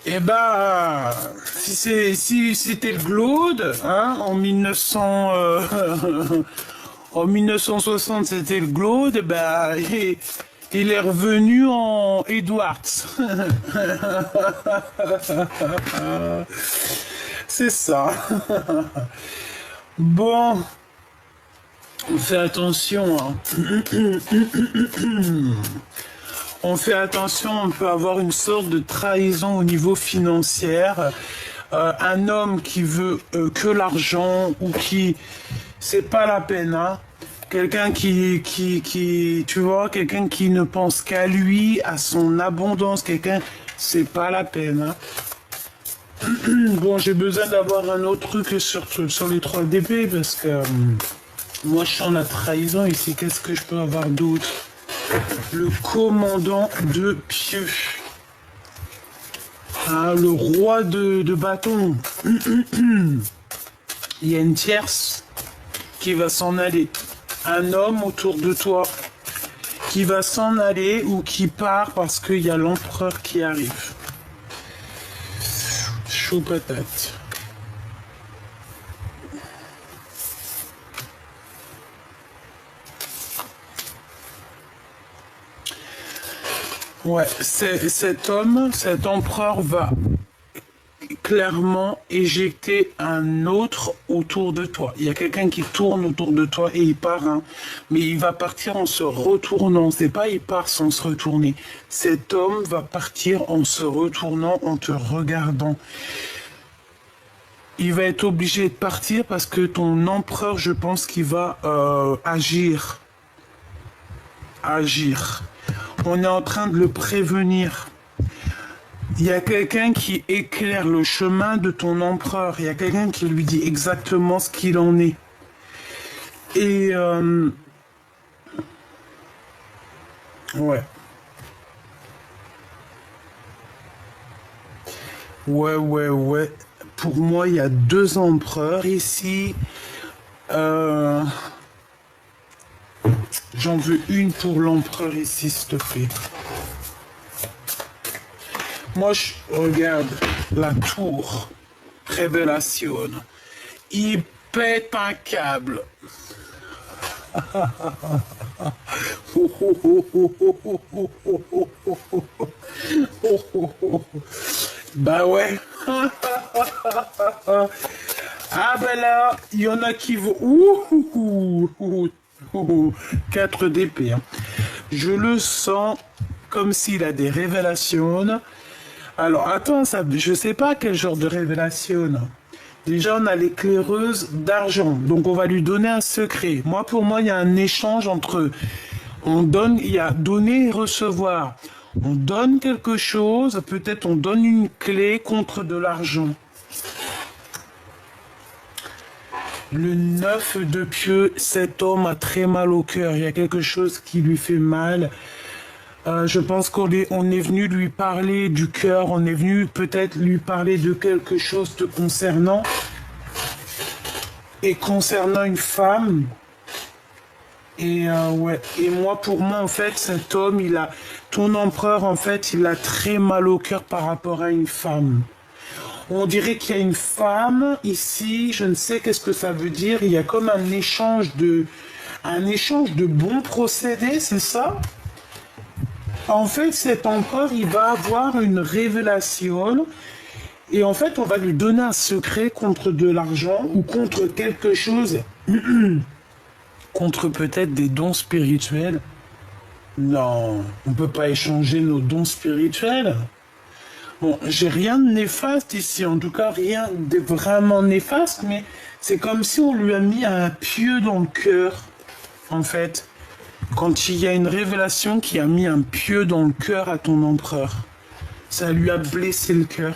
Eh bah, si c'était le Glaude, hein, en 1900, en 1960 c'était le Glaude, bah, il est revenu en Edwards. C'est ça. Bon, on fait attention. Hein. On fait attention, on peut avoir une sorte de trahison au niveau financier. Un homme qui veut que l'argent ou qui... C'est pas la peine, hein. Quelqu'un tu vois, quelqu'un qui ne pense qu'à lui, à son abondance, quelqu'un, c'est pas la peine, hein. Bon, j'ai besoin d'avoir un autre truc sur les 3 d'épée parce que moi je sens la trahison ici. Qu'est-ce que je peux avoir d'autre? Le commandant de pieux. Ah, le roi de bâton. Il y a une tierce qui va s'en aller. Un homme autour de toi qui va s'en aller ou qui part parce qu'il y a l'empereur qui arrive. Chaud patate. Ouais, cet homme, cet empereur va clairement éjecter un autre autour de toi. Il y a quelqu'un qui tourne autour de toi et il part, hein, mais il va partir en se retournant. C'est pas il part sans se retourner. Cet homme va partir en se retournant, en te regardant. Il va être obligé de partir parce que ton empereur, je pense qu'il va agir. Agir. On est en train de le prévenir. Il y a quelqu'un qui éclaire le chemin de ton empereur. Il y a quelqu'un qui lui dit exactement ce qu'il en est. Et ouais. Ouais, ouais, ouais. Pour moi, il y a deux empereurs ici. Euh, J'en veux une pour l'empereur ici, s'il te plaît. Moi, je regarde la tour Révélation. Il pète un câble. Bah ouais. Ah ben là, il y en a qui vont... 4 d'épée. Hein. Je le sens comme s'il a des révélations. Alors attends, ça, je sais pas quel genre de révélation. Déjà, on a l'éclaireuse d'argent. Donc, on va lui donner un secret. Moi, pour moi, il y a un échange entre... On donne, il y a donner et recevoir. On donne quelque chose, peut-être on donne une clé contre de l'argent. Le 9 de pieux, cet homme a très mal au cœur. Il y a quelque chose qui lui fait mal. Je pense on est venu lui parler du cœur. On est venu peut-être lui parler de quelque chose te concernant. Et concernant une femme. Et ouais. Et moi, pour moi, en fait, cet homme, ton empereur, en fait, il a très mal au cœur par rapport à une femme. On dirait qu'il y a une femme ici, je ne sais qu'est-ce que ça veut dire. Il y a comme un échange de bons procédés, c'est ça? En fait, cet empereur, il va avoir une révélation. Et en fait, on va lui donner un secret contre de l'argent ou contre quelque chose, contre peut-être des dons spirituels. Non, on ne peut pas échanger nos dons spirituels. Bon, j'ai rien de néfaste ici, en tout cas rien de vraiment néfaste, mais c'est comme si on lui a mis un pieu dans le cœur, en fait. Quand il y a une révélation qui a mis un pieu dans le cœur à ton empereur, ça lui a blessé le cœur.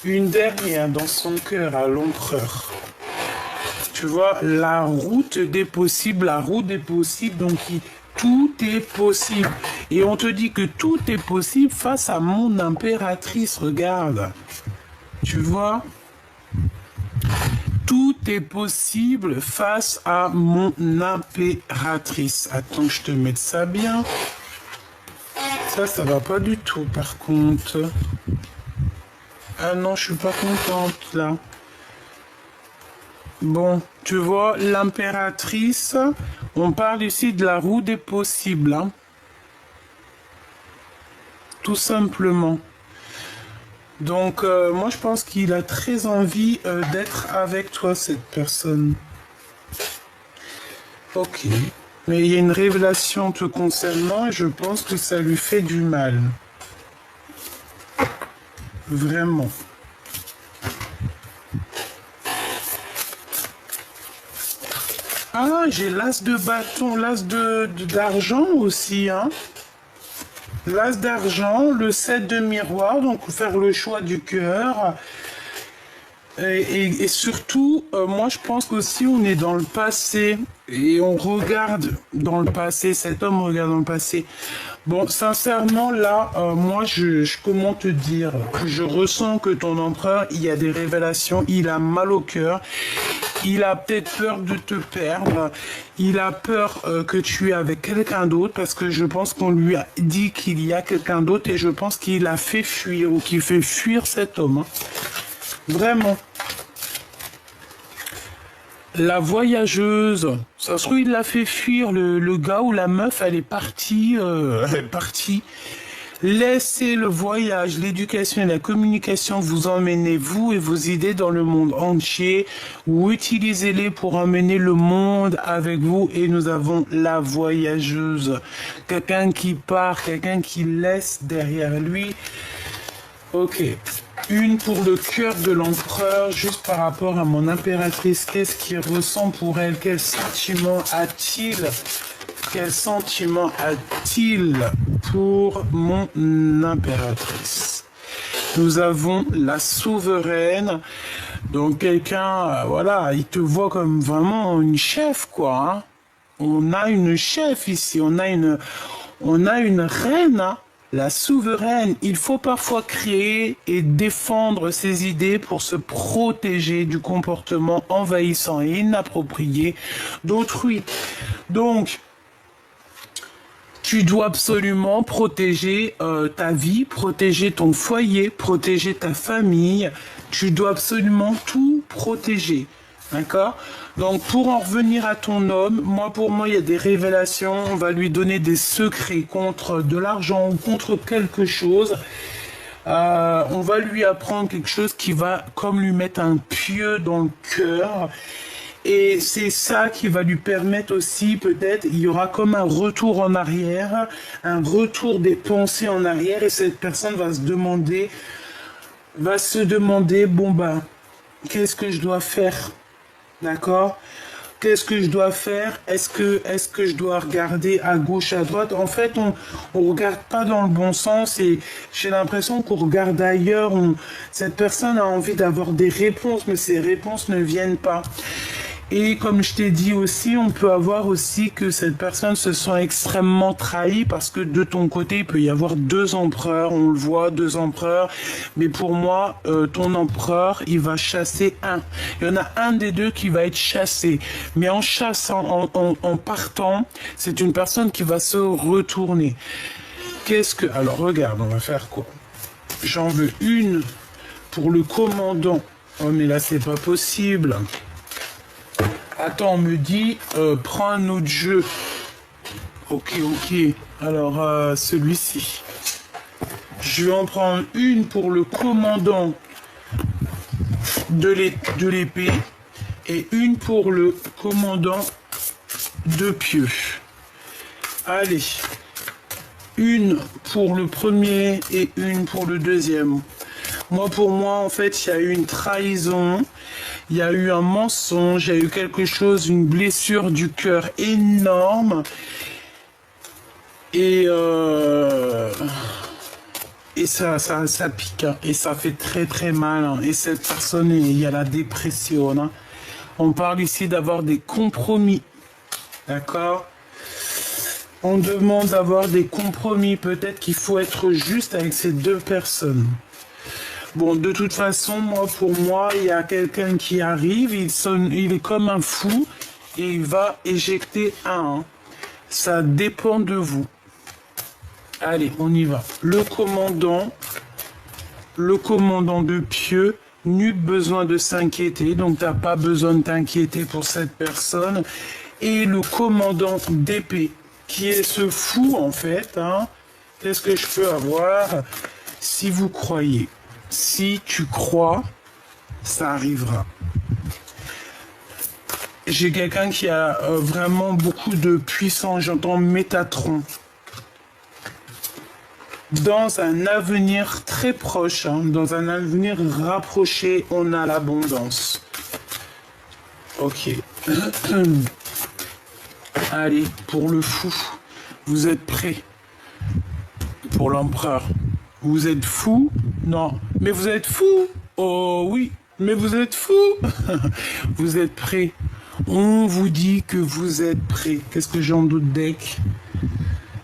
Une dernière dans son cœur à l'empereur. Tu vois, la route des possibles, donc tout est possible. Et on te dit que tout est possible face à mon impératrice, regarde. Tu vois? Tout est possible face à mon impératrice. Attends que je te mette ça bien. Ça va pas du tout par contre. Ah non, je suis pas contente là. Bon, tu vois, l'impératrice, on parle ici de la roue des possibles. Hein. Tout simplement. Donc, moi, je pense qu'il a très envie d'être avec toi, cette personne. Ok. Mais il y a une révélation te concernant et je pense que ça lui fait du mal. Vraiment. Ah, j'ai l'as de bâton, l'as d'argent aussi, hein. L'as d'argent, le 7 de miroir, donc faire le choix du cœur. Et surtout, moi je pense qu'aussi on est dans le passé et on regarde dans le passé, cet homme regarde dans le passé. Bon, sincèrement, là, moi comment te dire, je ressens que ton empereur, il y a des révélations, il a mal au cœur. Il a peut-être peur de te perdre. Il a peur que tu es avec quelqu'un d'autre parce que je pense qu'on lui a dit qu'il y a quelqu'un d'autre et je pense qu'il a fait fuir ou qu'il fait fuir cet homme. Hein. Vraiment. La voyageuse, ça se trouve il l'a fait fuir, le gars ou la meuf, elle est partie, Laissez le voyage, l'éducation et la communication vous emmener, vous et vos idées, dans le monde entier, ou utilisez-les pour emmener le monde avec vous. Et nous avons la voyageuse, quelqu'un qui part, quelqu'un qui laisse derrière lui. Ok. Une pour le cœur de l'empereur, juste par rapport à mon impératrice. Qu'est-ce qu'il ressent pour elle? Quel sentiment a-t-il? Quel sentiment a-t-il pour mon impératrice? Nous avons la souveraine. Donc quelqu'un, voilà, il te voit comme vraiment une chef, quoi. Hein. On a une chef ici, on a une reine. Hein. la souveraine. Il faut parfois créer et défendre ses idées pour se protéger du comportement envahissant et inapproprié d'autrui. Donc, tu dois absolument protéger ta vie, protéger ton foyer, protéger ta famille. Tu dois absolument tout protéger. D'accord? Donc, pour en revenir à ton homme, pour moi, il y a des révélations. On va lui donner des secrets contre de l'argent ou contre quelque chose. On va lui apprendre quelque chose qui va comme lui mettre un pieu dans le cœur. Et c'est ça qui va lui permettre aussi, peut-être, il y aura comme un retour en arrière, un retour des pensées en arrière, et cette personne va se demander, bon ben, qu'est-ce que je dois faire? D'accord? Qu'est-ce que je dois faire? Est-ce que je dois regarder à gauche, à droite? En fait, on regarde pas dans le bon sens et j'ai l'impression qu'on regarde ailleurs. Cette personne a envie d'avoir des réponses, mais ces réponses ne viennent pas. Et comme je t'ai dit aussi, on peut avoir aussi que cette personne se sent extrêmement trahie parce que de ton côté, il peut y avoir deux empereurs, on le voit, deux empereurs. Mais pour moi, ton empereur, il va chasser un. Il y en a un des deux qui va être chassé. Mais en chassant, en partant, c'est une personne qui va se retourner. Alors regarde, on va faire quoi? J'en veux une pour le commandant. Oh mais là, c'est pas possible. Attends, on me dit, prends un autre jeu. Ok. Alors, celui-ci. Je vais en prendre une pour le commandant de l'épée et une pour le commandant de pieux. Allez. Une pour le premier et une pour le deuxième. Pour moi, en fait, il y a eu une trahison. Il y a eu un mensonge, il y a eu quelque chose, une blessure du cœur énorme. Et ça pique, hein. Et ça fait très très mal. Hein. Et cette personne, il y a la dépression. Hein. On parle ici d'avoir des compromis. D'accord? On demande d'avoir des compromis. Peut-être qu'il faut être juste avec ces deux personnes. Bon, de toute façon, pour moi, il y a quelqu'un qui arrive, il est comme un fou et il va éjecter un. Ça dépend de vous. Allez, on y va. Le commandant de pieux, nul besoin de s'inquiéter, donc t'as pas besoin de t'inquiéter pour cette personne. Et le commandant d'épée, qui est ce fou en fait, hein. Qu'est-ce que je peux avoir? Si vous croyez. Si tu crois, ça arrivera. J'ai quelqu'un qui a vraiment beaucoup de puissance, j'entends Métatron. Dans un avenir très proche, hein, dans un avenir rapproché, on a l'abondance. Ok. Allez, pour le fou, vous êtes prêts? Pour l'empereur. Vous êtes fou? Non. Mais vous êtes fou? Oh oui, mais vous êtes fou. Vous êtes prêts. On vous dit que vous êtes prêts. Qu'est-ce que j'en doute, deck?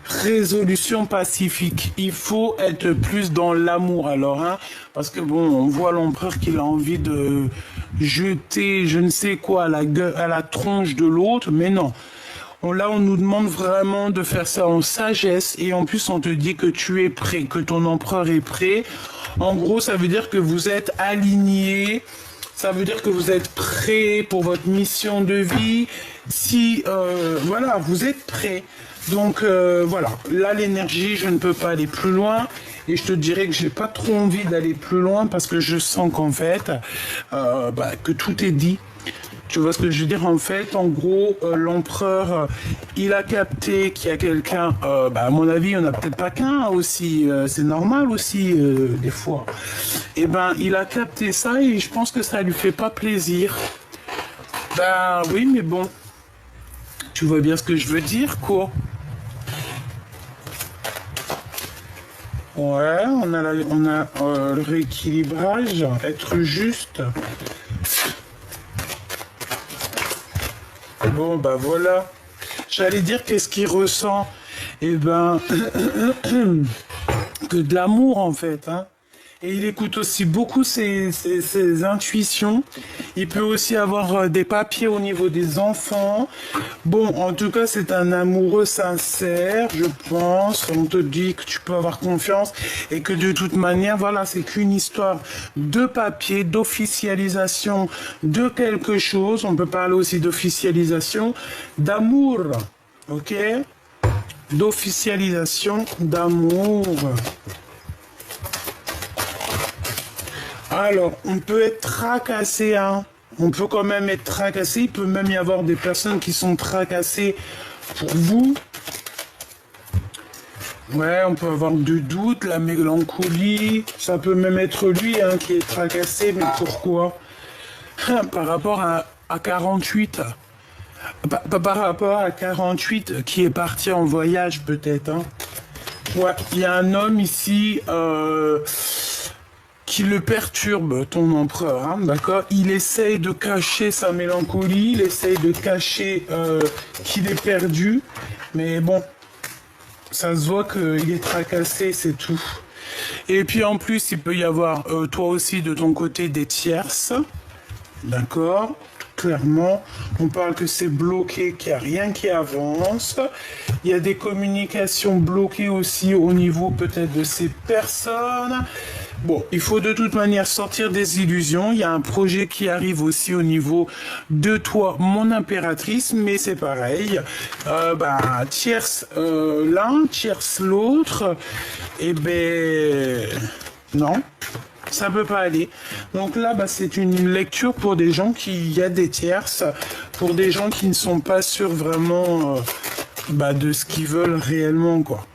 Résolution pacifique. Il faut être plus dans l'amour alors, hein, parce que bon, on voit l'empereur qu'il a envie de jeter je ne sais quoi à la tronche de l'autre, mais non. Là, on nous demande vraiment de faire ça en sagesse et en plus, on te dit que tu es prêt, que ton empereur est prêt. En gros, ça veut dire que vous êtes aligné, ça veut dire que vous êtes prêt pour votre mission de vie. Si, voilà, vous êtes prêt. Donc, voilà, là, l'énergie, je ne peux pas aller plus loin. Et je te dirais que j'ai pas trop envie d'aller plus loin parce que je sens qu'en fait, que tout est dit. Tu vois ce que je veux dire? En fait, en gros, l'empereur, il a capté qu'il y a quelqu'un, à mon avis, il n'y en a peut-être pas qu'un aussi, c'est normal aussi, des fois. Et il a capté ça et je pense que ça lui fait pas plaisir. Oui, mais bon, tu vois bien ce que je veux dire, quoi. Ouais, on a le rééquilibrage, être juste. Bon, voilà. J'allais dire qu'est-ce qu'il ressent. que de l'amour en fait, hein. Et il écoute aussi beaucoup ses intuitions. Il peut aussi avoir des papiers au niveau des enfants. Bon, en tout cas, c'est un amoureux sincère, je pense. On te dit que tu peux avoir confiance et que de toute manière, voilà, c'est qu'une histoire de papier, d'officialisation de quelque chose. On peut parler aussi d'officialisation d'amour, ok? D'officialisation d'amour. Alors, on peut être tracassé, hein. On peut quand même être tracassé. Il peut même y avoir des personnes qui sont tracassées pour vous. Ouais, on peut avoir du doute, la mélancolie. Ça peut même être lui hein, qui est tracassé, mais pourquoi? Par rapport à 48. Par rapport à 48 qui est parti en voyage peut-être. Hein. Ouais, il y a un homme ici... qui le perturbe, ton empereur, hein, d'accord? Il essaye de cacher sa mélancolie, il essaye de cacher qu'il est perdu, mais bon, ça se voit qu'il est tracassé, c'est tout. Et puis en plus, il peut y avoir toi aussi de ton côté des tierces, d'accord? Clairement, on parle que c'est bloqué, qu'il n'y a rien qui avance. Il y a des communications bloquées aussi au niveau peut-être de ces personnes. Bon, il faut de toute manière sortir des illusions. Il y a un projet qui arrive aussi au niveau de toi, mon impératrice, mais c'est pareil. Tierce l'un, tierce l'autre. Eh ben, non. Ça peut pas aller. Donc là, c'est une lecture pour des gens qui y a des tierces, pour des gens qui ne sont pas sûrs vraiment de ce qu'ils veulent réellement, quoi.